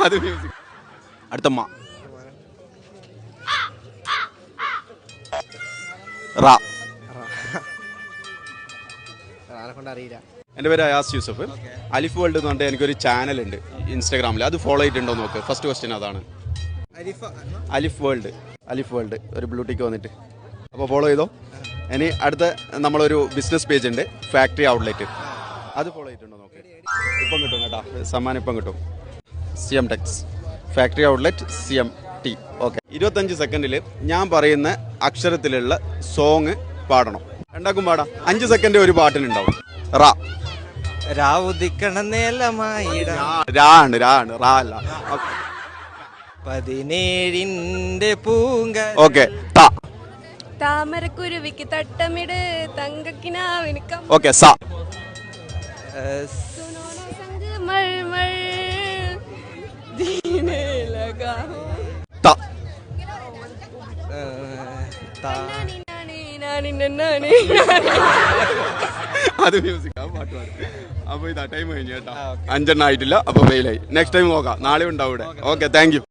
അത് മ്യൂസിക്. അടുത്തമ്മ റാ. അറിയില്ല. എൻ്റെ പേര് അയാസ് യൂസഫ്. അലിഫ് വേൾഡ് എന്ന് പറഞ്ഞിട്ട് എനിക്കൊരു ചാനലുണ്ട് ഇൻസ്റ്റാഗ്രാമിൽ. അത് ഫോളോ ചെയ്തിട്ടുണ്ടോ നോക്ക്. ഫസ്റ്റ് ക്വസ്റ്റ്യൻ അതാണ്. അലിഫ് വേൾഡ് ഒരു ബ്ലൂടിക്ക് വന്നിട്ട്. അപ്പോൾ ഫോളോ ചെയ്തോ. ഇനി അടുത്ത നമ്മളൊരു ബിസിനസ് പേജ് ഉണ്ട്, ഫാക്ടറി ഔട്ട്ലെറ്റ്. അത് ഫോളോ ചെയ്തിട്ടുണ്ടോ നോക്ക്. ഇപ്പം കിട്ടും കേട്ടോ, സമ്മാനം ഇപ്പം കിട്ടും. CM tex factory outlet CMT. Okay, 25 സെക്കൻഡിൽ ഞാൻ പറയുന്ന അക്ഷരത്തിലുള്ള സോങ് പാടണം. രണ്ടാക്കും പാടാം. 5 സെക്കൻഡ് ഒരു പാട്ടിനുണ്ടാവും. റാ. രാ ആണ് റാ അല്ല. 17ന്റെ പൂങ്ക. ഓക്കെ. ത. താമരക്കുരുവിക്ക് തട്ടമിട് തങ്കക്കിനാവിന് ഓക്കെ. സ. ത. അത് മ്യൂസിക്. ആ പാട്ട് പാടും. അപ്പൊ ഇതാ ടൈം കഴിഞ്ഞു കേട്ടോ. 5 എണ്ണം ആയിട്ടില്ല. അപ്പൊ ഫെയിലായി. നെക്സ്റ്റ് ടൈം നോക്കാം. നാളെ ഉണ്ടാവും ഇവിടെ. Okay, thank you.